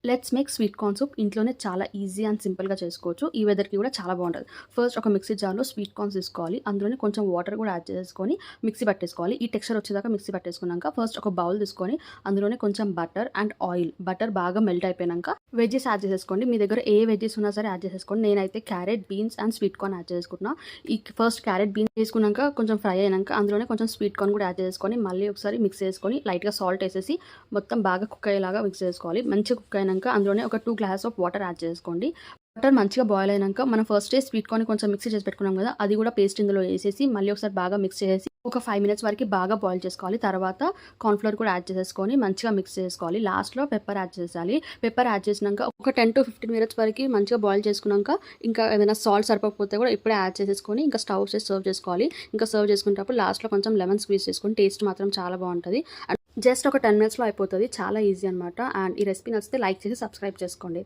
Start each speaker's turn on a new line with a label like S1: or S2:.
S1: Let's make sweet corn soup. ఇంట్లోనే చాలా easy and సింపుల్‌గా చేసుకోవచ్చు. ఈ వెదర్‌కి కూడా చాలా బావుంటది. ఫస్ట్ ఒక మిక్సీ జార్‌లో స్వీట్ కార్న్స్ తీసుకోవాలి. అందులోనే కొంచెం వాటర్ కూడా యాడ్ చేసేసుకొని మిక్సీ పట్టేసుకోవాలి. ఈ టెక్స్చర్ వచ్చేదాకా మిక్సీ పట్టేసుకున్నాక ఫస్ట్ ఒక బౌల్ తీసుకొని అందులోనే కొంచెం బటర్ అండ్ ఆయిల్. బటర్ బాగా మెల్ట్ అయిపోయినాక వెజ్జెస్ యాడ్ చేసేసుకోండి. మీ దగ్గర ఏ వెజ్జెస్ ఉన్నా సరే యాడ్ చేసేసుకోండి. నేనైతే carrot, beans and sweet corn add చేసుకుంటున్నా. ఈ ఫస్ట్ క్యారెట్, బీన్స్ వేసుకున్నాక కొంచెం ఫ్రై అయినాక అందులోనే కొంచెం స్వీట్ కార్న్ కూడా యాడ్ చేసుకొని మళ్ళీ ఒకసారి మిక్స్ చేసుకొని లైట్‌గా సాల్ట్ వేసేసి మొత్తం బాగా కుక్ అయ్యేలాగా మిక్స్ చేసుకోవాలి. మంచిగా కుక్ అయినాక అందులోనే ఒక 2 గ్లాస్ ఆఫ్ వాటర్ యాడ్ చేసుకోండి. వాటర్ మంచిగా బాయిల్ అయినాక మనం ఫస్టే స్వీట్ కార్న్ కొంచెం మిక్సీ చేసి పెట్టుకున్నాం కదా, అది కూడా పేస్ట్ ఇందులో వేసేసి మళ్ళీ ఒకసారి బాగా మిక్స్ చేసి ఒక 5 మినిట్స్ వరకు బాగా బాయిల్ చేసుకోవాలి. తర్వాత కార్న్‌ఫ్లోర్ కూడా యాడ్ చేసేసుకొని మంచిగా మిక్స్ చేసుకోవాలి. లాస్ట్‌లో పెప్పర్ యాడ్ చేసేయాలి. పెప్పర్ యాడ్ చేసినాక ఒక 10-15 మినిట్స్ వరకు మంచిగా బాయిల్ చేసుకున్నాక ఇంకా ఏదైనా సాల్ట్ సరిపోకపోతే కూడా ఇప్పుడే యాడ్ చేసేసుకొని ఇంకా స్టవ్ చేసి సర్వ్ చేసుకోవాలి. ఇంకా సర్వ్ చేసుకునేటప్పుడు లాస్ట్‌లో కొంచెం లెమన్ స్క్వీజ్ చేసుకొని టేస్ట్ మాత్రం చాలా బాగుంటుంది. జస్ట్ ఒక 10 మినిట్స్‌లో అయిపోతుంది. చాలా ఈజీ అనమాట. అండ్ ఈ రెసిపీ నచ్చితే లైక్ చేసి సబ్స్క్రైబ్ చేసుకోండి.